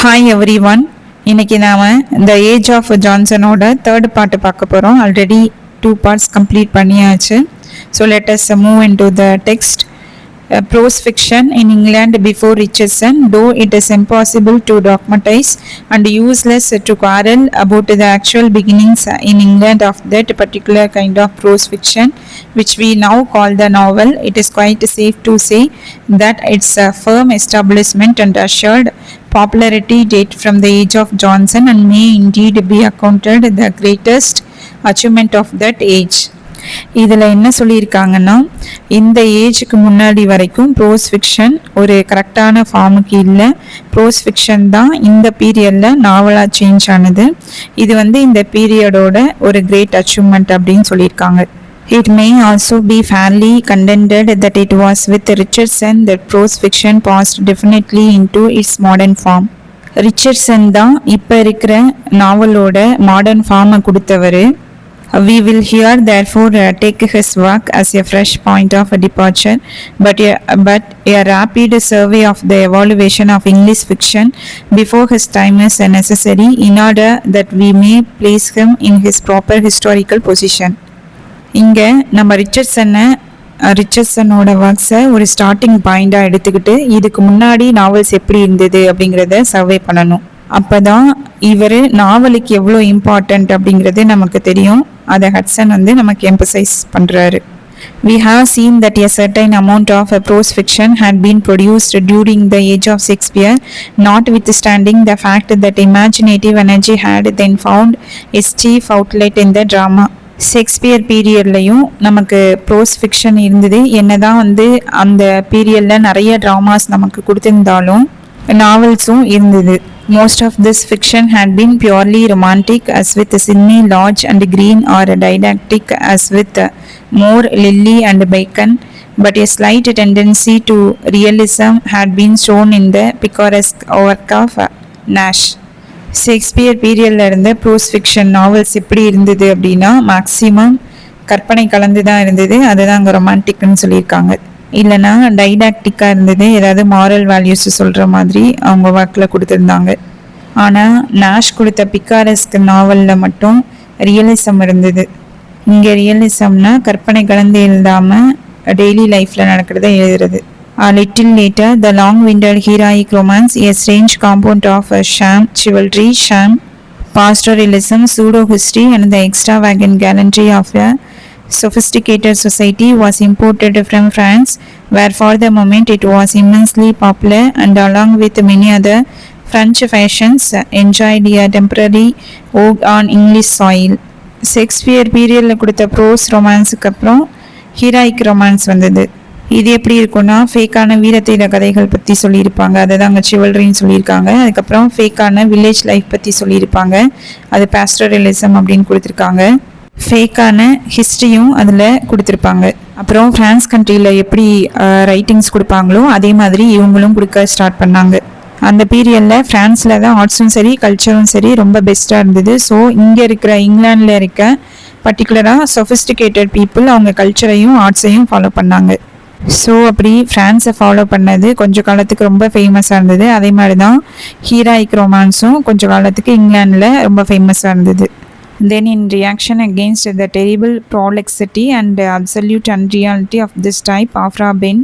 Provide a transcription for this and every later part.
Hi every one. இன்னைக்கு நாம் இந்த ஏஜ் ஆஃப் ஜான்சனோட தேர்ட் பார்ட் பார்க்க போகிறோம். ஆல்ரெடி 2 பார்ட்ஸ் கம்ப்ளீட் பண்ணியாச்சு. So let us move in to the text. Prose fiction in England before Richardson, though it is impossible to dogmatize and useless to quarrel about the actual beginnings in England of that particular kind of prose fiction, which we now call the novel, it is quite safe to say that its firm establishment and assured popularity date from the age of Johnson and may indeed be accounted the greatest achievement of that age. இதில் என்ன சொல்லியிருக்காங்கன்னா, இந்த ஏஜுக்கு முன்னாடி வரைக்கும் pros fiction ஒரு கரெக்டான ஃபார்முக்கு இல்லை. ப்ரோஸ் ஃபிக்ஷன் தான் இந்த பீரியடில் நாவலாக சேஞ்ச் ஆனது. இது இந்த பீரியடோட ஒரு கிரேட் அச்சீவ்மெண்ட் அப்படின்னு சொல்லியிருக்காங்க. It may also be fairly contended that it was with Richardson that prose fiction passed definitely into its modern form. Richardson தான் இப்போ இருக்கிற நாவலோட மாடர்ன் ஃபார்மை கொடுத்தவர். We will here therefore take his work as a fresh point of departure, but a rapid survey of the evaluation of English fiction before his time is necessary in order that we may place him in his proper historical position. இங்கே நம்ம ரிச்சர்ட்சனோட ஒர்க்ஸை ஒரு starting பாயிண்டாக எடுத்துக்கிட்டு இதுக்கு முன்னாடி novels எப்படி இருந்தது அப்படிங்கிறத survey பண்ணணும். அப்போ தான் இவர் நாவலுக்கு எவ்வளோ இம்பார்ட்டண்ட் அப்படிங்கிறது நமக்கு தெரியும். அதை ஹட்சன் நமக்கு எம்பசைஸ் பண்ணுறாரு. We have seen that a certain amount of prose fiction had been produced during the age of Shakespeare, notwithstanding the fact that imaginative energy had then found its chief outlet in the drama. Shakespeare பீரியட்லையும் நமக்கு prose fiction இருந்தது. என்னதான் அந்த பீரியடில் நிறைய dramas நமக்கு கொடுத்துருந்தாலும் நாவல்ஸும் இருந்தது. Most of this fiction had been purely romantic as with Sidney Lodge and Green, or didactic as with Moore, Lilly and Bacon, but a slight tendency to realism had been shown in the picaresque work of Nash. Shakespeare பீரியடில் இருந்த pros fiction novels எப்படி இருந்தது அப்படின்னா, maximum கற்பனை கலந்து தான் இருந்தது. அதுதான் அங்கே ரொமான்டிக்னு சொல்லியிருக்காங்க. இல்லைனா டைடாக்டிக்காக இருந்தது, ஏதாவது மாரல் வேல்யூஸ் சொல்கிற மாதிரி அவங்க ஒர்க்கில் கொடுத்துருந்தாங்க. ஆனால் நாஷ் கொடுத்த பிக்காரஸ்க் நாவலில் மட்டும் ரியலிசம் இருந்தது. இங்கே ரியலிசம்னா கற்பனை கலந்து எழுதாமல் டெய்லி லைஃப்பில் நடக்கிறத எழுதுறது. A little later, the long-winded heroic romance, a strange compound of sham chivalry, sham pastoralism, pseudo-history and the extravagant gallantry of a sophisticated society, was imported from France, where for the moment it was immensely popular and along with many other French fashions enjoyed a temporary vogue on English soil. Shakespeare பீரியடில் கொடுத்த pros ரொமான்ஸுக்கு அப்புறம் ஹீராயிக் romance வந்தது. இது எப்படி இருக்குன்னா, ஃபேக்கான வீரத்தீர கதைகள் பற்றி சொல்லியிருப்பாங்க, அதை தான் அங்கே சிவல்ரின்னு சொல்லியிருக்காங்க. அதுக்கப்புறம் ஃபேக்கான வில்லேஜ் லைஃப் பற்றி சொல்லியிருப்பாங்க, அது பாஸ்டரலிசம் அப்படின்னு கொடுத்துருக்காங்க. ஃபேக்கான ஹிஸ்ட்ரியும் அதில் கொடுத்துருப்பாங்க. அப்புறம் ஃப்ரான்ஸ் கண்ட்ரியில் எப்படி ரைட்டிங்ஸ் கொடுப்பாங்களோ அதே மாதிரி இவங்களும் கொடுக்க ஸ்டார்ட் பண்ணாங்க. அந்த பீரியடில் ஃப்ரான்ஸில் தான் ஆர்ட்ஸும் சரி கல்ச்சரும் சரி ரொம்ப பெஸ்ட்டாக இருந்தது. ஸோ இங்கே இருக்கிற இங்கிலாண்டில் இருக்க பர்டிகுலராக சொஃபிஸ்டிகேட்டட் பீப்புள் அவங்க கல்ச்சரையும் ஆர்ட்ஸையும் ஃபாலோ பண்ணாங்க. ஸோ அப்படி ஃப்ரான்ஸை ஃபாலோ பண்ணது கொஞ்ச காலத்துக்கு ரொம்ப ஃபேமஸாக இருந்தது. அதே மாதிரி தான் ஹீராயிக் ரொமான்ஸும் கொஞ்ச காலத்துக்கு இங்கிலாண்டில் ரொம்ப ஃபேமஸாக இருந்தது. Then in reaction against the terrible prolixity and absolute unreality of this type, Afra Behn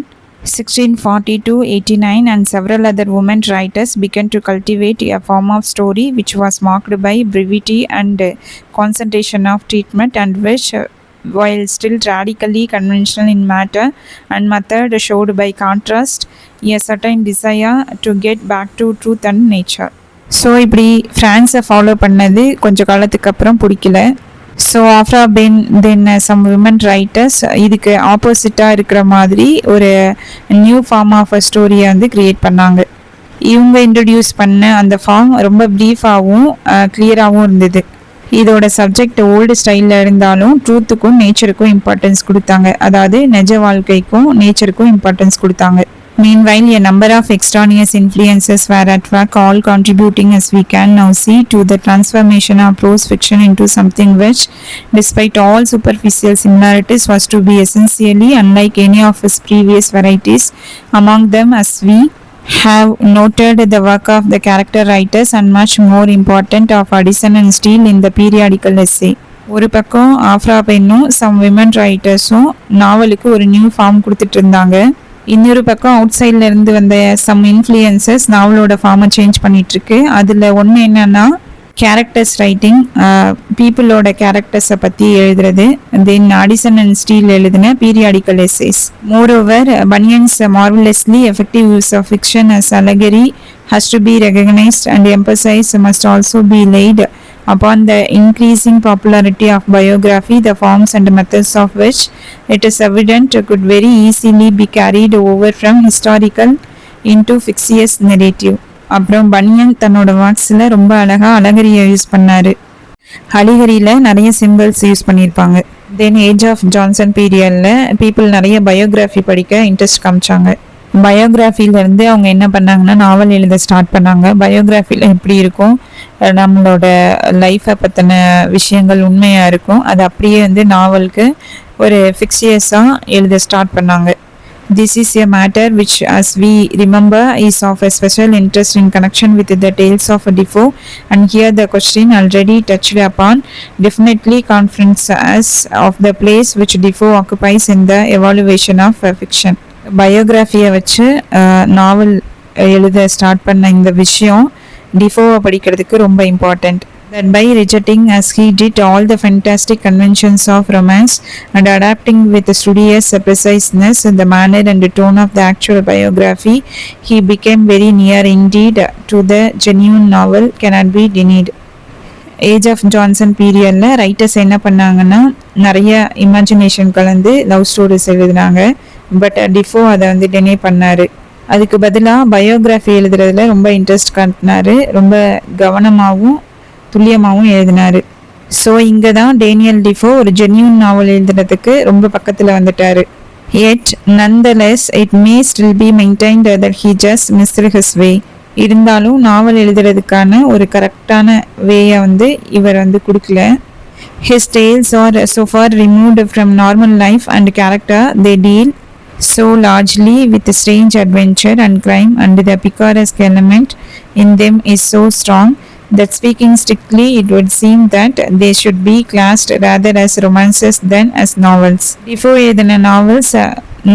1640-89 and several other women writers began to cultivate a form of story which was marked by brevity and concentration of treatment, and which, while still radically conventional in matter and method, showed by contrast a certain desire to get back to truth and nature. So இப்படி ஃப்ரான்ஸை follow பண்ணது கொஞ்சம் காலத்துக்கு அப்புறம் பிடிக்கல. So Aphra pen then some women writers இதுக்கு ஆப்போசிட்டாக இருக்கிற மாதிரி ஒரு நியூ ஃபார்ம் ஆஃப் அ ஸ்டோரியை க்ரியேட் பண்ணாங்க. இவங்க இன்ட்ரடியூஸ் பண்ண அந்த ஃபார்ம் ரொம்ப ப்ரீஃபாகவும் கிளியராகவும் இருந்தது. இதோட சப்ஜெக்ட் ஓல்டு ஸ்டைலில் இருந்தாலும் ட்ரூத்துக்கும் நேச்சருக்கும் இம்பார்ட்டன்ஸ் கொடுத்தாங்க. அதாவது நிஜ வாழ்க்கைக்கும் நேச்சருக்கும் இம்பார்ட்டன்ஸ் கொடுத்தாங்க. Meanwhile, a number of extraneous influences were at work, all contributing, as we can now see, to the transformation of prose fiction into something which, despite all superficial similarities, was to be essentially unlike any of its previous varieties. Among them, as we have noted the work of the character writers and much more important of Addison and Steele in the periodical essay. ஒரு பக்கம் Aphra பென்னும் some women ரைட்டர்ஸும் நாவலுக்கு ஒரு new form கொடுத்துட்டு இருந்தாங்க. இன்னொரு பக்கம் out சைட்ல இருந்து வந்த சம் இன்ஃப்ளூயன்சஸ் நாவலோட ஃபார்மை சேஞ்ச் பண்ணிட்டு இருக்கு. அதில் ஒன்று என்னன்னா கேரக்டர்ஸ் ரைட்டிங், பீப்புளோட கேரக்டர்ஸை பற்றி எழுதுறது. தென் அடிசன் அண்ட் ஸ்டீல் எழுதின periodical essays. Moreover banians marvelously effective use of fiction as allegory has to be recognized and emphasis must also be laid upon the increasing popularity of biography, the forms and methods of which it is evident could very easily be carried over from historical into fictitious narrative. அப்புறம் பனியன் தன்னோட வாட்ஸில் ரொம்ப அழகாக அலகரியை use பண்ணார். அலிகரியில் நிறைய symbols use பண்ணியிருப்பாங்க. தென் age of Johnson பீரியடில் people நிறைய பயோகிராஃபி படிக்க இன்ட்ரெஸ்ட் காமிச்சாங்க. பயோகிராஃபிலேருந்து அவங்க என்ன பண்ணாங்கன்னா நாவல் எழுத ஸ்டார்ட் பண்ணாங்க. பயோகிராஃபியில் எப்படி இருக்கும், நம்மளோட லைஃப்பை பற்றின விஷயங்கள் உண்மையாக இருக்கும், அது அப்படியே நாவலுக்கு ஒரு ஃபிக்ஷியஸாக எழுத ஸ்டார்ட் பண்ணாங்க. This is a matter which, as we remember, is of a special interest in connection with the tales of Defoe, and here the question already touched upon definitely confronts us of the place which Defoe occupies in the evaluation of fiction. பயோகிராஃபியை வச்சு நாவல் எழுத start பண்ண இந்த விஷயம் டிஃபோவை படிக்கிறதுக்கு ரொம்ப important. That by rejecting as he did all the fantastic conventions of romance and adapting with studious preciseness the manner and tone of the actual biography, he became very near indeed to the genuine novel cannot be denied. Age of Johnson பீரியடில் writers என்ன பண்ணாங்கன்னா நிறைய imagination கலந்து love stories எழுதினாங்க. But Defoe அதை deny பண்ணார். அதுக்கு பதிலாக பயோகிராஃபி எழுதுறதுல ரொம்ப இன்ட்ரெஸ்ட் காட்டினார். ரொம்ப கவனமாகவும் துல்லியமாகவும் எழுதினார். ஸோ இங்கே தான் டேனியல் டிஃபோ ஒரு ஜென்யூன் நாவல் எழுதுறதுக்கு ரொம்ப பக்கத்தில் வந்துட்டார். Yet nonetheless it may still be maintained that he just missed his way. இருந்தாலும் நாவல் எழுதுறதுக்கான ஒரு கரெக்டான வேயை இவர் கொடுக்கல. His tales are so far removed from normal life and character. They deal so largely with strange adventure and crime, and the picaresque element in them is so strong that speaking strictly it would seem that they should be classed rather as romances than as novels. Defoe எழுதின novels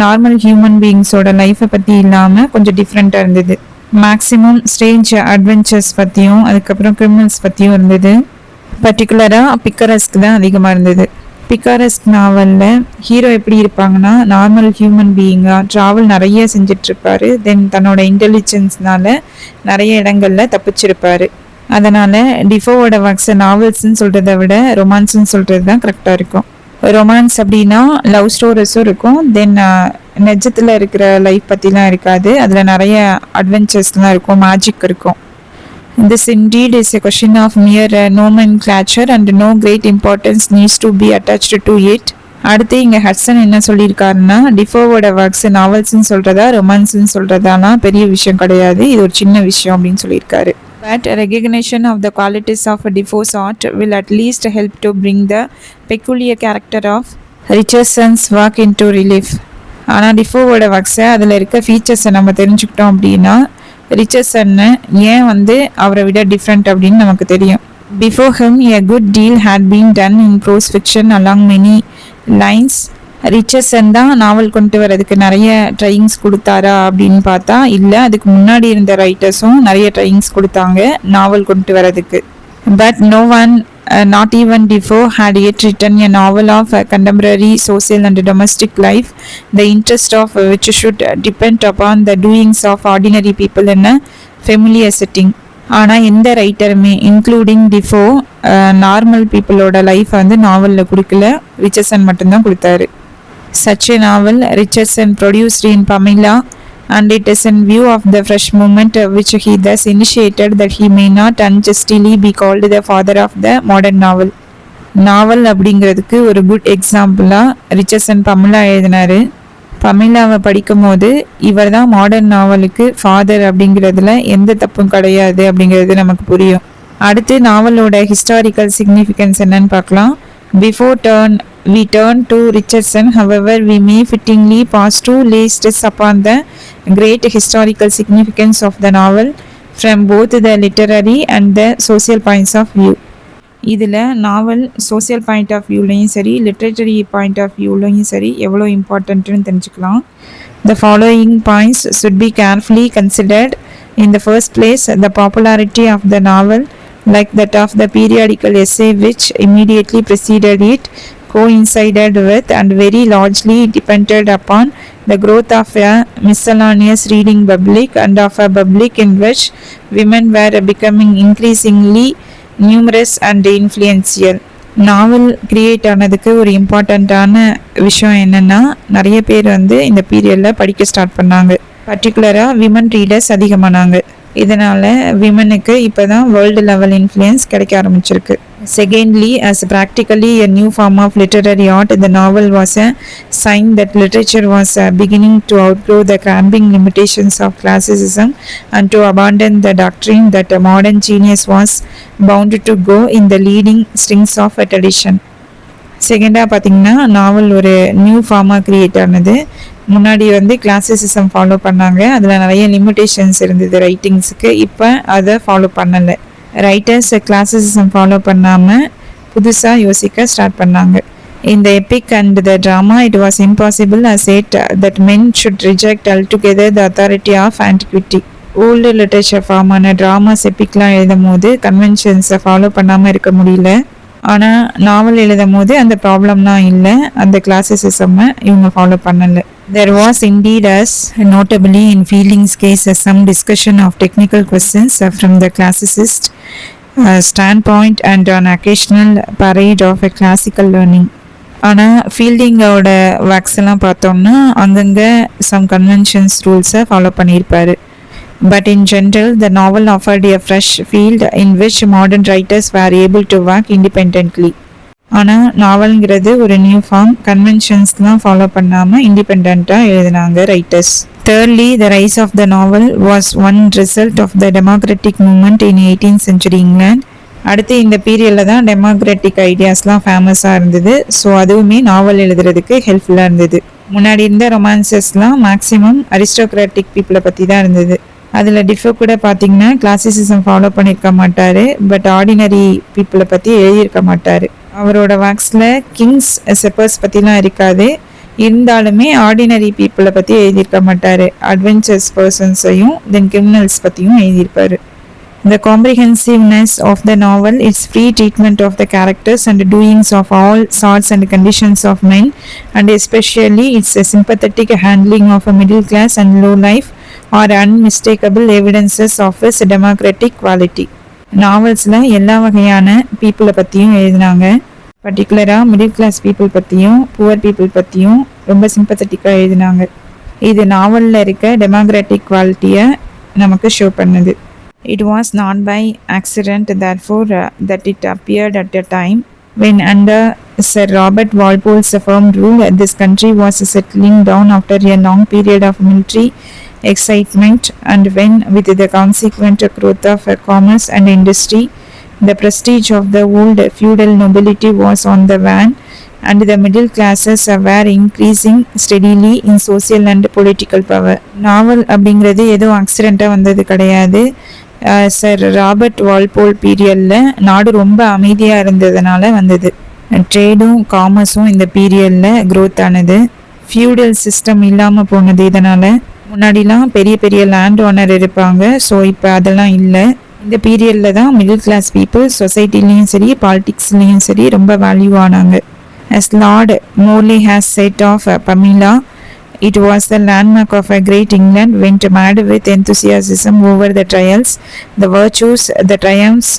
normal human பீயிங்ஸோட லைஃப்பை பற்றி இல்லாமல் கொஞ்சம் டிஃப்ரெண்ட்டாக இருந்தது. Maximum strange adventures பற்றியும் அதுக்கப்புறம் criminals பற்றியும் இருந்தது. பர்டிகுலராக பிக்கரஸ்க் தான் அதிகமாக இருந்தது. பிக்காரஸ்க் நாவலில் ஹீரோ எப்படி இருப்பாங்கன்னா நார்மல் ஹியூமன் பீயிங்காக ட்ராவல் நிறைய செஞ்சிட்ருப்பாரு. தென் தன்னோட இன்டெலிஜென்ஸ்னால நிறைய இடங்களில் தப்பிச்சிருப்பார். அதனால் டிஃபோவோட ஒர்க்ஸை நாவல்ஸ்ன்னு சொல்கிறத விட ரொமான்ஸ்ன்னு சொல்கிறது தான் கரெக்டாக இருக்கும். ரொமான்ஸ் அப்படின்னா லவ் ஸ்டோரிஸும் இருக்கும், தென் நெஜத்தில் இருக்கிற லைஃப் பற்றிலாம் இருக்காது. அதில் நிறைய அட்வென்ச்சர்ஸ்லாம் இருக்கும், மேஜிக் இருக்கும். This indeed is a question of mere nomenclature and no great importance needs to be attached to it. அடுத்து இங்கே ஹட்சன் என்ன சொல்லியிருக்காருன்னா டிஃபோவோட ஒர்க்ஸ் நாவல்ஸ்ன்னு சொல்கிறதா ரொமான்ஸ்ன்னு சொல்கிறதானா பெரிய விஷயம் கிடையாது, இது ஒரு சின்ன விஷயம் அப்படின்னு சொல்லியிருக்காரு. But recognition of the qualities of Defoe's art will at least help to bring the peculiar character of Richardson's work into relief. ஆனால் டிஃபோவோட ஒர்க்ஸை அதில் இருக்க ஃபீச்சர்ஸை நம்ம தெரிஞ்சுக்கிட்டோம் அப்படின்னா ரிச்சர்ட்சன் ஏன் அவரை விட டிஃப்ரெண்ட் அப்படின்னு நமக்கு தெரியும். Before him a good deal had been done in prose fiction along many lines. Richardson தான் நாவல் கொண்டு வரதுக்கு நிறைய ட்ரையிங்ஸ் கொடுத்தாரா அப்படின்னு பார்த்தா இல்லை, அதுக்கு முன்னாடி இருந்த ரைட்டர்ஸும் நிறைய ட்ரையிங்ஸ் கொடுத்தாங்க நாவல் கொண்டு வரதுக்கு. But no one, not even Defoe, had yet written a novel of contemporary social and domestic life, the interest of which should depend upon the doings of ordinary people in a familiar setting. ஆனால் எந்த ரைட்டருமே including tifo normal பீப்புளோட life நாவலில் கொடுக்கல, Richardson மட்டும்தான் கொடுத்தாரு. Such a novel Richardson produced in Pamela, and it is in view of the fresh movement which he thus initiated that he may not unjustly be called the father of the modern novel. நாவல் அப்படிங்கிறதுக்கு ஒரு good எக்ஸாம்பிளாக Richardson பமிலா எழுதினார். பமிலாவை படிக்கும் போது இவர் தான் modern நாவலுக்கு father அப்படிங்கிறதுல எந்த தப்பும் கிடையாது அப்படிங்கிறது நமக்கு புரியும். அடுத்து நாவலோட ஹிஸ்டாரிக்கல் சிக்னிஃபிகன்ஸ் என்னன்னு பார்க்கலாம். Before turned we turn to Richardson. However, we may fittingly pause to lay stress upon the great historical significance of the novel from both the literary and the social points of view. இதில் நாவல் social point of வியூலையும் சரி லிட்ரேச்சரி point of வியூலையும் சரி எவ்வளோ இம்பார்ட்டன்ட்டுன்னு தெரிஞ்சுக்கலாம். The following points should be carefully considered. In the first place, the popularity of the novel, like that of the periodical essay which immediately preceded it, coincided with and very largely depended upon the growth of a miscellaneous reading public and of a public in which women were becoming increasingly numerous and influential. Novel create ஆனதுக்கு ஒரு இம்பார்ட்டண்ட்டான விஷயம் என்னென்னா நிறைய பேர் இந்த பீரியடில் படிக்க ஸ்டார்ட் பண்ணாங்க. பர்டிகுலராக விமன் ரீடர்ஸ் அதிகமானாங்க. இதனால் விமனுக்கு இப்போ தான் வேர்ல்டு லெவல் இன்ஃப்ளூயன்ஸ் கிடைக்க ஆரம்பிச்சிருக்கு. Secondly, as practically a new form of literary art, the novel was a sign that literature was beginning to outgrow the cramping limitations of classicism and to abandon the doctrine that a modern genius was bound to go in the leading strings of a tradition. செகண்டாக பார்த்திங்கன்னா நாவல் ஒரு new ஃபார்மாக create ஆனது. முன்னாடி classicism follow பண்ணாங்க, அதில் நிறைய limitations இருந்தது ரைட்டிங்ஸுக்கு. இப்போ அதை ஃபாலோ பண்ணலை. ரைட்டர்ஸ் கிளாசிசிசம் ஃபாலோ பண்ணாமல் புதுசாக யோசிக்க ஸ்டார்ட் பண்ணாங்க. In the epic and the drama, it was impossible as yet that men should reject altogether the authority of antiquity. Old literature ஃபார்மான ட்ராமாஸ் எப்பிக்லாம் எழுதும் போது கன்வென்ஷன்ஸை ஃபாலோ பண்ணாமல் இருக்க முடியல. ஆனால் நாவல் எழுதும் போது அந்த ப்ராப்ளம்லாம் இல்லை, அந்த கிளாசிசிசம்மை இவங்க ஃபாலோ பண்ணலை. There was indeed, as notably in Fielding's case, some discussion of technical questions from the classicist standpoint and an occasional parade of a classical learning. ஆனால் ஃபீல்டிங்கோட ஒர்க்ஸ் எல்லாம் பார்த்தோம்னா அங்கங்கே சம் கன்வென்ஷன்ஸ் ரூல்ஸை ஃபாலோ பண்ணியிருப்பார். But in general, the novel offered a fresh field in which modern writers were able to work independently. ஆனால் நாவல்ங்கிறது ஒரு new form, கன்வென்ஷன்ஸ்லாம் follow பண்ணாமல் இண்டிபெண்ட்டாக எழுதினாங்க writers. Thirdly, the rise of the novel was one result of the democratic movement in 18th century England. அடுத்து இந்த பீரியடில் தான் democratic ஐடியாஸ்லாம் ஃபேமஸாக இருந்தது. ஸோ அதுவுமே நாவல் எழுதுறதுக்கு ஹெல்ப்ஃபுல்லாக இருந்தது. முன்னாடி இருந்த ரொமான்சஸ்லாம் மேக்ஸிமம் அரிஸ்டோக்ராட்டிக் பீப்புளை பற்றி தான் இருந்தது. அதில் டிஃபோ கூட பார்த்தீங்கன்னா கிளாசிசிசம் ஃபாலோ பண்ணியிருக்க மாட்டார், பட் ஆர்டினரி பீப்புளை பற்றி எழுதியிருக்க மாட்டார். அவரோட ஒர்க்ஸில் கிங்ஸ் செப்பர்ஸ் பற்றிலாம் இருக்காது, இருந்தாலுமே ஆர்டினரி பீப்புளை பற்றி எழுதியிருக்க மாட்டார். அட்வென்ச்சர்ஸ் பர்சன்ஸையும் தென் கிரிமினல்ஸ் பற்றியும் எழுதியிருப்பார். The comprehensiveness of the novel, its free treatment of the characters and doings of all sorts and conditions of men, and especially its sympathetic handling of a middle class and low life, are unmistakable evidences of its democratic quality. நாவல்ஸில் எல்லா வகையான பீப்புளை பற்றியும் எழுதினாங்க. பர்டிகுலராக middle class people பற்றியும் poor people பற்றியும் ரொம்ப சிம்பத்தட்டிக்காக எழுதினாங்க. இது நாவலில் இருக்க டெமோக்ராட்டிக் குவாலிட்டியை நமக்கு ஷோ பண்ணுது. It was not by accident, therefore, that it appeared at a time when, under Sir Robert Walpole's firm rule, this country was settling down after a long period of military excitement, and when, with the consequent growth of commerce and industry, the prestige of the old feudal nobility was on the wane, and the middle classes were increasing steadily in social and political power. நாவல் அப்படிங்கிறது ஏதோ ஆக்சிடெண்ட்டாக வந்தது கிடையாது. Sir Robert Walpole பீரியடில் நாடு ரொம்ப அமைதியாக இருந்ததுனால வந்தது. ட்ரேடும் காமர்ஸும் இந்த பீரியடில் க்ரோத் ஆனது. ஃபியூடல் சிஸ்டம் இல்லாமல் போனது. இதனால் முன்னாடிலாம் பெரிய பெரிய லேண்ட் ஓனர் இருப்பாங்க, ஸோ இப்போ அதெல்லாம் இல்லை. இந்த பீரியடில் தான் மிடில் கிளாஸ் பீப்புள் சொசைட்டிலையும் சரி பாலிட்டிக்ஸ்லேயும் சரி ரொம்ப வேல்யூ ஆனாங்க. As Lord Morley has said of Pamela, it was the landmark of a great England went mad with enthusiasm over the trials, the virtues, the triumphs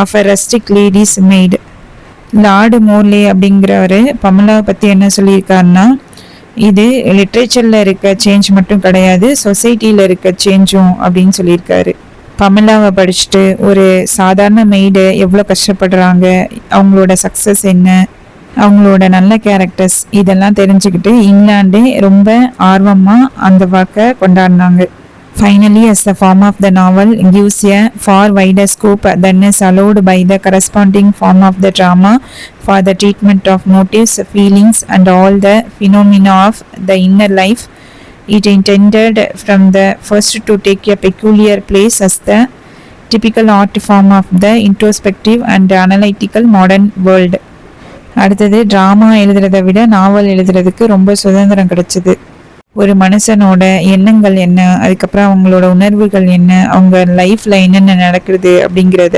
of a rustic lady's maid. Lord Morley அப்படிங்கிறவர் பமலாவை பற்றி என்ன சொல்லியிருக்காருன்னா, இது லிட்ரேச்சரில் இருக்க change மட்டும் கிடையாது, சொசைட்டியில் இருக்க சேஞ்சும் அப்படின்னு சொல்லியிருக்காரு. பமலாவை படிச்சுட்டு ஒரு சாதாரண மெய்டு எவ்வளோ கஷ்டப்படுறாங்க, அவங்களோட சக்ஸஸ் என்ன, அவங்களோட நல்ல கேரக்டர்ஸ் இதெல்லாம் தெரிஞ்சுக்கிட்டு இங்கிலாண்டே ரொம்ப ஆர்வமாக அந்த வாக்கை கொண்டாடினாங்க. Finally, as the form of the novel gives a far wider scope than is allowed by the corresponding form of the drama for the treatment of motives, feelings, and all the phenomena of the inner life, it intended from the first to take a peculiar place as the typical art form of the introspective and analytical modern world. அடுத்தது, drama எழுதுறதை விட நாவல் எழுதுறதுக்கு ரொம்ப சுதந்திரம் கிடைச்சிது. ஒரு மனுஷனோட எண்ணங்கள் என்ன, அதுக்கப்புறம் அவங்களோட உணர்வுகள் என்ன, அவங்க லைஃப்பில் என்னென்ன நடக்குது அப்படிங்கிறத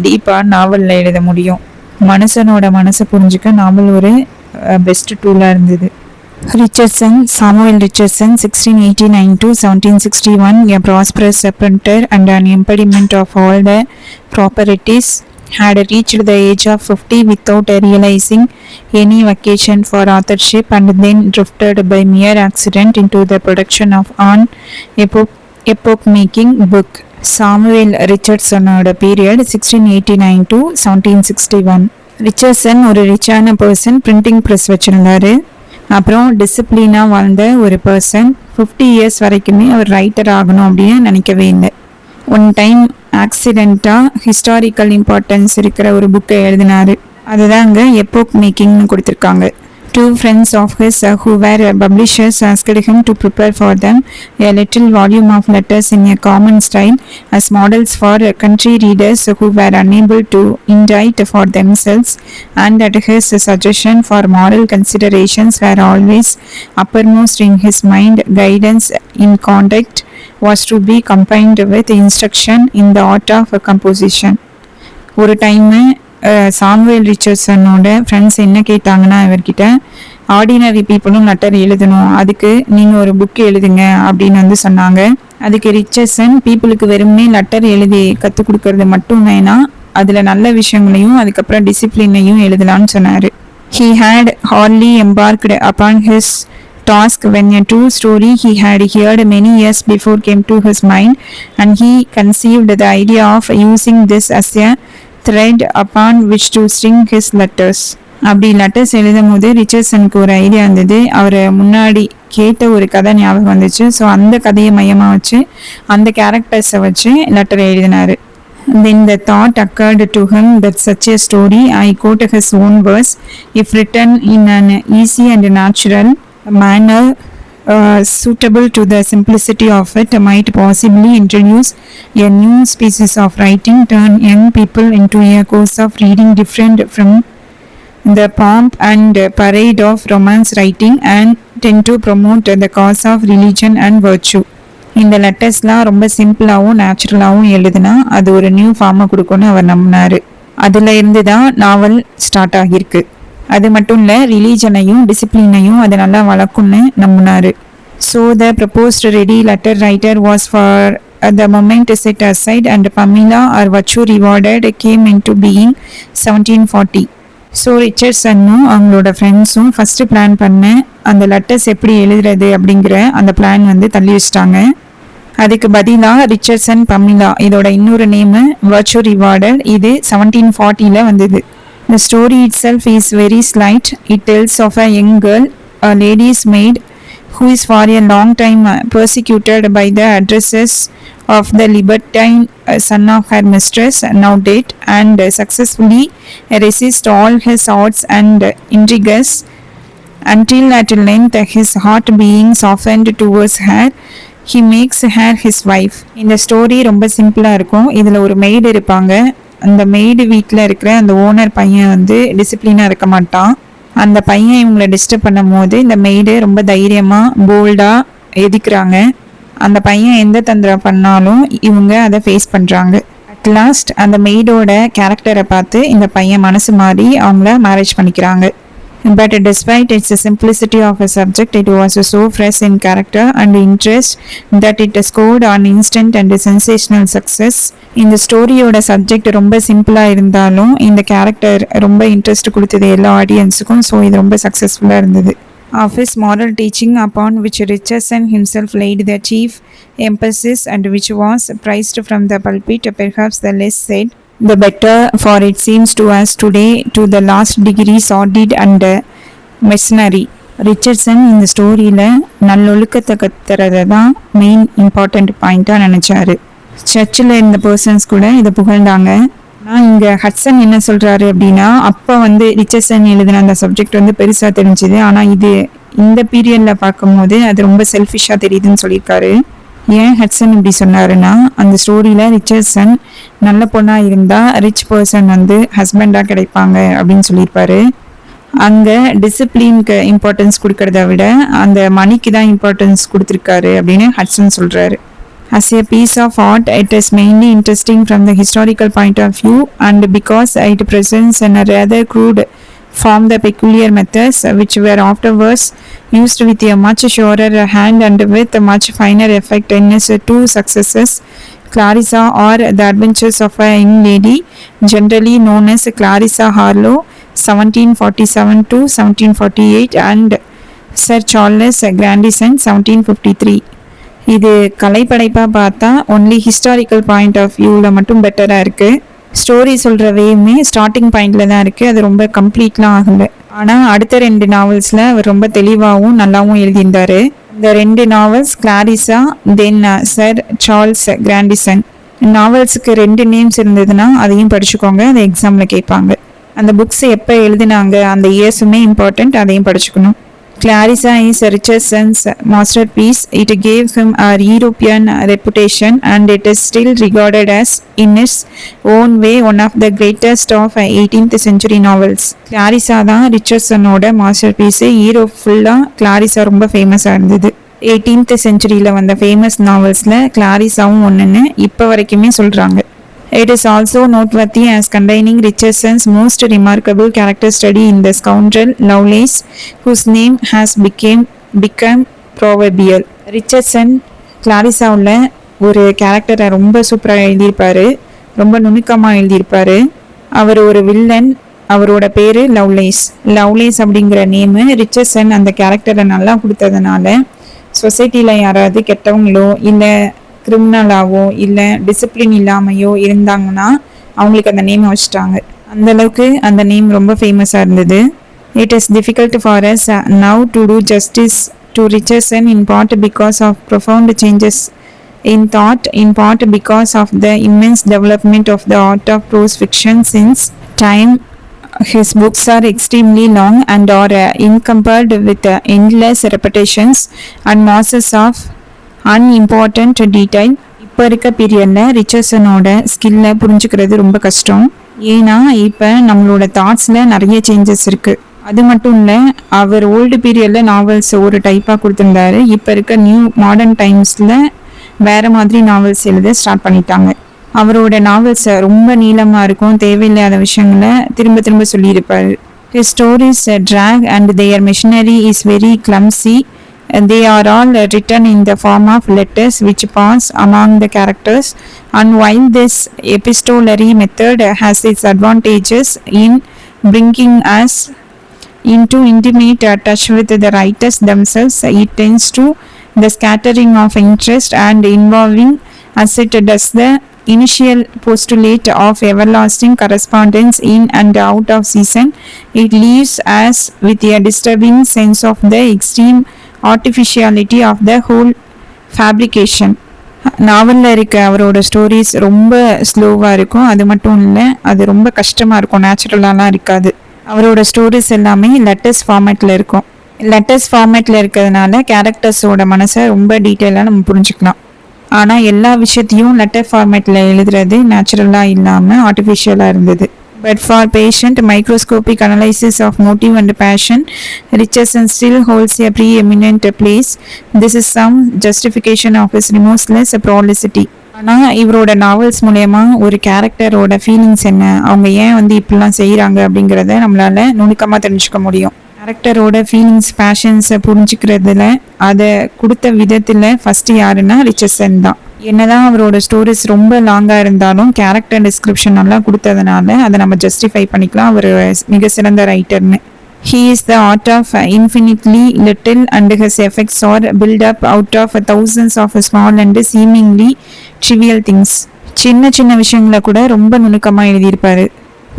டீப்பாக நாவலில் எழுத முடியும். மனுஷனோட மனசை புரிஞ்சுக்க நாவல் ஒரு பெஸ்ட் டூலாக இருந்தது. Richardson, Samuel Richardson, 1689 to 1761, a prosperous printer and an embodiment of all the proprieties, had reached the age of 50 without realizing any vocation for authorship, and then drifted by mere accident into the production of an epoch-making book. Samuel ரிச்சர்ட்சனோட period 1689 to 1761. Richardson ஒரு ரிச்சான person, printing press வச்சுருந்தாரு. அப்புறம் டிசிப்ளினாக வாழ்ந்த ஒரு person. 50 years வரைக்குமே அவர் writer ஆகணும் அப்படின்னு நினைக்கவே இல்லை. ஒன் டைம் ஆக்சிடெண்ட்டாக ஹிஸ்டாரிக்கல் இம்பார்ட்டன்ஸ் இருக்கிற ஒரு புக்கை எழுதினார். அதுதான் அங்கே எப்போக் மேக்கிங்னு கொடுத்துருக்காங்க. 2 friends of his who were publishers asked him to prepare for them a little volume of letters in a common style as models for country readers who were unable to indite for themselves, and at his suggestion for moral considerations were always uppermost in his mind. Guidance in conduct was to be combined with instruction in the art of composition. ஒரு time Samuel ரிச்சர்ட்சனோட friends என்ன கேட்டாங்கன்னா, இவர்கிட்ட ordinary பீப்புளும் letter எழுதணும், அதுக்கு நீங்கள் ஒரு book எழுதுங்க அப்படின்னு சொன்னாங்க. அதுக்கு ரிச்சர்ட்சன், பீப்புளுக்கு வெறுமே லெட்டர் எழுதி கற்றுக் கொடுக்கறது மட்டும் வேணாம், அதில் நல்ல விஷயங்களையும் அதுக்கப்புறம் டிசிப்ளினையும் எழுதலான்னு சொன்னார். He had hardly embarked upon his task when a true story he had heard many years before came to his mind, and he conceived the idea of using this as a thread upon which to string his letters. அப்படி letters எழுதும் போது ரிச்சர்ட்சனுக்கு ஒரு idea இருந்தது. அவர் முன்னாடி கேட்ட ஒரு கதை ஞாபகம் வந்துச்சு. ஸோ அந்த கதையை மையமாக வச்சு அந்த கேரக்டர்ஸை வச்சு லெட்டர் எழுதினார். Then the thought occurred to him that such a story, I quote his own verse, if written in an easy and natural manner suitable to the simplicity of it, might possibly introduce a new species of writing, turn young people into a course of reading different from the pomp and parade of romance writing, and tend to promote the cause of religion and virtue. இந்த லெட்டர்ஸ்லாம் ரொம்ப சிம்பிளாகவும் நேச்சுரலாகவும் எழுதுனா அது ஒரு new ஃபார்மை கொடுக்கும்னு அவர் நம்பினார். அதில் இருந்து தான் நாவல் ஸ்டார்ட் ஆகியிருக்கு. அது மட்டும் இல்லை, ரிலீஜனையும் டிசிப்ளினையும் அது நல்லா வளர்க்கும்னு நம்பினார். So the proposed ready letter writer was for the moment set aside, and Pamela, or virtue rewarded, came into being 1740. So ரிச்சர்ட்சனும் அவங்களோட ஃப்ரெண்ட்ஸும் ஃபஸ்ட்டு பிளான் பண்ண அந்த லெட்டர்ஸ் எப்படி எழுதுறது அப்படிங்கிற அந்த பிளான் தள்ளி வச்சிட்டாங்க. அதுக்கு பதிலாக ரிச்சர்ட்சன் பமிலா, இதோட இன்னொரு நேமு வர்ச்சு ரிவார்டட், இது 1740 வந்தது. The story itself is very slight. It tells of a young girl, a lady's maid, who is for a long time persecuted by the addresses of the libertine son of her mistress, now dead, and successfully resist all his arts and intrigues, until at length his heart being softened towards her, he makes her his wife. இந்த story ரொம்ப சிம்பிளாக இருக்கும். இதில் ஒரு maid இருப்பாங்க. அந்த maid வீட்டில் இருக்கிற அந்த ஓனர் பையன் டிசிப்ளினாக இருக்க மாட்டான். அந்த பையன் இவங்களை டிஸ்டர்ப் பண்ணும் போது இந்த மெய்டு ரொம்ப தைரியமாக போல்டாக எதிர்க்கிறாங்க. அந்த பையன் எந்த தந்திரம் பண்ணாலும் இவங்க அதை ஃபேஸ் பண்ணுறாங்க. அட் லாஸ்ட் அந்த மெய்டோட கேரக்டரை பார்த்து இந்த பையன் மனசு மாறி அவங்கள மேரேஜ் பண்ணிக்கிறாங்க. But despite its simplicity of a subject, it was so fresh in character and interest that it scored an instant and sensational success. இந்த ஸ்டோரியோட சப்ஜெக்ட் ரொம்ப சிம்பிளாக இருந்தாலும் இந்த கேரக்டர் ரொம்ப இன்ட்ரெஸ்ட் கொடுத்தது எல்லா ஆடியன்ஸுக்கும். ஸோ இது ரொம்ப சக்ஸஸ்ஃபுல்லாக இருந்தது. Of his moral teaching, upon which Richardson himself laid the chief emphasis and which was prized from the pulpit, perhaps the less said the better, for it seems to us today to the last degree sordid and mercenary. Richardson இந்த ஸ்டோரியில் நல்லொழுக்கத்தை கத்துறதை தான் main important பாயிண்ட்டாக நினச்சாரு. சர்ச்சில் இருந்த persons கூட இதை புகழ்ந்தாங்க. ஆனால் இங்கே ஹட்சன் என்ன சொல்கிறாரு அப்படின்னா, அப்போ ரிச்சர்ட்சன் எழுதின அந்த சப்ஜெக்ட் பெருசாக தெரிஞ்சுது, ஆனால் இந்த பீரியடில் பார்க்கும்போது அது ரொம்ப செல்ஃபிஷாக தெரியுதுன்னு சொல்லியிருக்காரு. ஏன் ஹட்சன் இப்படி சொன்னாருன்னா, அந்த ஸ்டோரியில் ரிச்சர்ட்சன் நல்ல பொண்ணாக இருந்தால் ரிச் பர்சன் ஹஸ்பண்டாக கிடைப்பாங்க அப்படின்னு சொல்லியிருப்பாரு. அங்கே டிசிப்ளின்க்கு இம்பார்ட்டன்ஸ் கொடுக்கறத விட அந்த மணிக்கு தான் இம்பார்ட்டன்ஸ் கொடுத்துருக்காரு அப்படின்னு ஹட்சன் சொல்கிறாரு. As a piece of art, it is mainly interesting from the historical point of view, and because it presents in a rather crude form the peculiar methods which were afterwards used with a much surer hand and with a much finer effect in his two successors, Clarissa or The Adventures of a Young Lady, generally known as Clarissa Harlowe, 1747 to 1748, and Sir Charles Grandison, 1753. இது கலைப்படைப்பாக பார்த்தா only historical point of வியூவில் மட்டும் பெட்டராக இருக்குது. Story சொல்கிற வேயுமே starting பாயிண்டில் தான் இருக்குது, அது ரொம்ப கம்ப்ளீட்லாம் ஆகலை. ஆனால் அடுத்த 2 நாவல்ஸில் அவர் ரொம்ப தெளிவாகவும் நல்லாவும் எழுதியிருந்தார். இந்த 2 நாவல்ஸ் கிளாரிசா தென் சர் சார்ல்ஸ் கிராண்டிசன். நாவல்ஸுக்கு 2 நேம்ஸ் இருந்ததுன்னா அதையும் படிச்சுக்கோங்க, அதை எக்ஸாமில் கேட்பாங்க. அந்த புக்ஸ் எப்போ எழுதினாங்க அந்த இயர்ஸுமே இம்பார்ட்டண்ட், அதையும் படிச்சுக்கணும். Clarissa is Richardson's masterpiece. It gave him a European reputation and it is still regarded as, in its own way, one of the greatest of 18th century novels. Clarissa தான் ரிச்சர்ட்சனோட master Europe ஃபுல்லாக Clarissa ரொம்ப ஃபேமஸாக இருந்தது. 18th செஞ்சுரியில் வந்த famous நாவல்ஸில் கிளாரிசாவும் ஒன்றுன்னு இப்போ வரைக்குமே சொல்கிறாங்க. It is also noteworthy as containing Richardson's most remarkable character study in The Scoundrel Lovelace, whose name has become proverbial. Richardson கிளாரிசாவில் ஒரு கேரக்டரை ரொம்ப சூப்பராக எழுதியிருப்பார், ரொம்ப நுணுக்கமாக எழுதியிருப்பார். அவர் ஒரு வில்லன், அவரோட பேர் லவ்லேஸ் அப்படிங்கிற நேமு. ரிச்சர்ட்சன் அந்த கேரக்டரை நல்லா கொடுத்ததுனால சொசைட்டியில் யாராவது கெட்டவங்களோ இல்லை கிரிமினலாவோ இல்லை டிசிப்ளின் இல்லாமையோ இருந்தாங்கன்னா அவங்களுக்கு அந்த நேம் வச்சுட்டாங்க. அந்தளவுக்கு அந்த நேம் ரொம்ப ஃபேமஸாக இருந்தது. It is difficult for us now to do justice to Richardson in part because of profound changes in thought, in part because of the immense development of the art of prose fiction since time. His books are extremely long and are encumbered with endless repetitions and masses of unimportant detail. இப்போ இருக்க பீரியடில் ரிச்சர்ட்சனோட ஸ்கில்லை புரிஞ்சுக்கிறது ரொம்ப கஷ்டம். ஏன்னா இப்போ நம்மளோட தாட்ஸில் நிறைய சேஞ்சஸ் இருக்குது. அது மட்டும் இல்லை, அவர் ஓல்டு பீரியடில் நாவல்ஸ் ஒரு டைப்பாக கொடுத்துருந்தாரு. இப்போ இருக்க நியூ மாடர்ன் டைம்ஸில் வேறு மாதிரி நாவல்ஸ் எழுத ஸ்டார்ட் பண்ணிட்டாங்க. அவரோட நாவல்ஸ் ரொம்ப நீளமாக இருக்கும், தேவையில்லாத விஷயங்களை திரும்ப திரும்ப சொல்லியிருப்பார். His stories drag and their machinery is very clumsy. They are all written in the form of letters which pass among the characters, and while this epistolary method has its advantages in bringing us into intimate touch with the writers themselves, it tends to the scattering of interest and involving, as it does the initial postulate of everlasting correspondence in and out of season. It leaves us with a disturbing sense of the extreme artificiality of the whole fabrication. நாவலில் இருக்க அவரோட stories ரொம்ப ஸ்லோவாக இருக்கும். அது மட்டும் இல்லை, அது ரொம்ப கஷ்டமாக இருக்கும், நேச்சுரலாலாம் இருக்காது. அவரோட ஸ்டோரிஸ் எல்லாமே லெட்டர்ஸ் ஃபார்மேட்டில் இருக்கும். லெட்டர்ஸ் ஃபார்மேட்டில் இருக்கிறதுனால கேரக்டர்ஸோட மனசை ரொம்ப டீட்டெயிலாக நம்ம புரிஞ்சுக்கலாம். ஆனால் எல்லா விஷயத்தையும் லெட்டர் ஃபார்மேட்டில் எழுதுறது நேச்சுரலாக இல்லாமல் ஆர்டிஃபிஷியலாக இருந்தது. But for patient microscopic analysis of motive and passion, Richardson still holds a preeminent place. This is some justification of his remorseless prolixity. ஆனால் இவரோட நாவல்ஸ் மூலயமா ஒரு கேரக்டரோட ஃபீலிங்ஸ் என்ன, அவங்க ஏன் இப்படிலாம் செய்கிறாங்க அப்படிங்கிறத நம்மளால் நுணுக்கமாக தெரிஞ்சுக்க முடியும். கேரக்டரோட ஃபீலிங்ஸ் பேஷன்ஸை புரிஞ்சுக்கிறதுல அதை கொடுத்த விதத்தில் ஃபஸ்ட்டு யாருன்னா ரிச்சர்ட்சன் தான். என்னதான் அவரோட ஸ்டோரிஸ் ரொம்ப லாங்காக இருந்தாலும் கேரக்டர் டிஸ்கிரிப்ஷன் நல்லா கொடுத்ததுனால அதை நம்ம ஜஸ்டிஃபை பண்ணிக்கலாம் அவர் மிக சிறந்த ரைட்டர்னு. He is the art of infinitely little and his effects are built up out of thousands of small and seemingly trivial things. சின்ன சின்ன விஷயங்களை கூட ரொம்ப நுணுக்கமாக எழுதியிருப்பார்.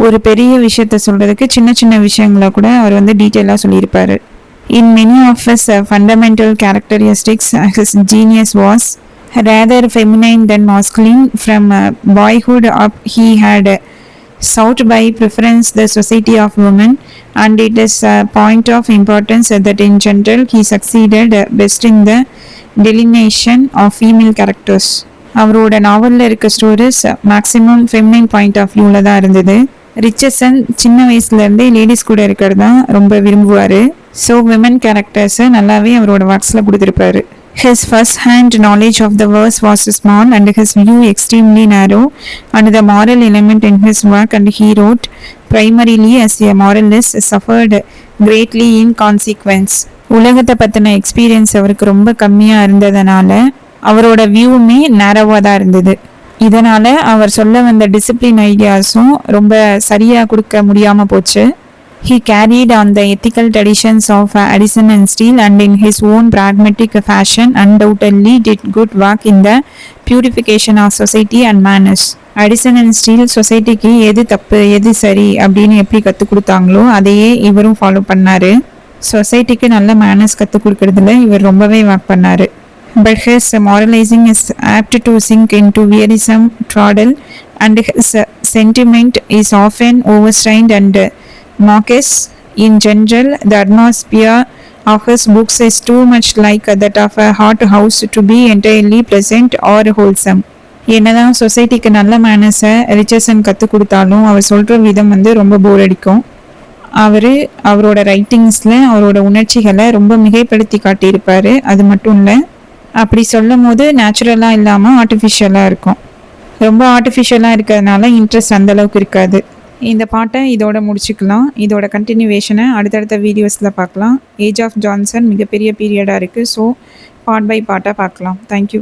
ஒரு பெரிய விஷயத்த சொல்கிறதுக்கு சின்ன சின்ன விஷயங்களை கூட அவர் டீட்டெயிலாக சொல்லியிருப்பார். In many of his fundamental characteristics, his genius was rather feminine than masculine. From boyhood up, he had sought by preference the society of women, and it is a point of importance that in general he succeeded best in the delineation of female characters. அவரோட நாவலில் இருக்க stories maximum feminine point of வியூவில் தான் இருந்தது. Richardson சின்ன வயசுலேருந்தே ladies கூட இருக்கிறது தான் ரொம்ப விரும்புவார். ஸோ விமன் கேரக்டர்ஸை நல்லாவே அவரோட ஒர்க்ஸில் கொடுத்துருப்பாரு. His first-hand knowledge of the verse was small and his view extremely narrow, and the moral element in his work, and he wrote primarily as a moralist, suffered greatly in consequence. உலகத்தை பற்றின experience அவருக்கு ரொம்ப கம்மியாக இருந்ததுனால அவரோட வியூவுமே நேரோவாக தான் இருந்தது. இதனால் அவர் சொல்ல வந்த டிசிப்ளின் ஐடியாஸும் ரொம்ப சரியாக கொடுக்க முடியாமல் போச்சு. He carried on the ethical traditions of Addison and Steele, and in his own pragmatic fashion undoubtedly did good work in the purification of society and manners. Addison and Steele சொசைட்டிக்கு எது தப்பு எது சரி அப்படின்னு எப்படி கற்றுக் கொடுத்தாங்களோ அதையே இவரும் ஃபாலோ பண்ணார். சொசைட்டிக்கு நல்ல மேனர்ஸ் கற்றுக் கொடுக்கறதுல இவர் ரொம்பவே ஒர்க் பண்ணார். But his moralizing is apt to sink into wearisome twaddle, and his sentiment is often overstrained and mawkish. In general, the atmosphere of his books is too much like that of a hot house to be entirely pleasant or wholesome. என்னதான் சொசைட்டிக்கு நல்ல மேனஸை Richardson கற்றுக் கொடுத்தாலும் அவர் சொல்கிற விதம் ரொம்ப போர் அடிக்கும். அவரோட ரைட்டிங்ஸில் அவரோட உணர்ச்சிகளை ரொம்ப மிகைப்படுத்தி காட்டியிருப்பார். அது மட்டும் இல்லை, அப்படி சொல்லும் போது நேச்சுரலாக இல்லாமல் ஆர்டிஃபிஷியலாக இருக்கும். ரொம்ப ஆர்டிஃபிஷியலாக இருக்கிறதுனால இன்ட்ரெஸ்ட் அந்தளவுக்கு இருக்காது. இந்த பாட்டை இதோட முடிச்சுக்கலாம். இதோட கண்டினியூவேஷனை அடுத்தடுத்த வீடியோஸில் பார்க்கலாம். ஏஜ் ஆஃப் ஜான்சன் மிகப்பெரிய பீரியடாக இருக்குது. ஸோ பார்ட் பை பார்ட்டாக பார்க்கலாம். தேங்க்யூ.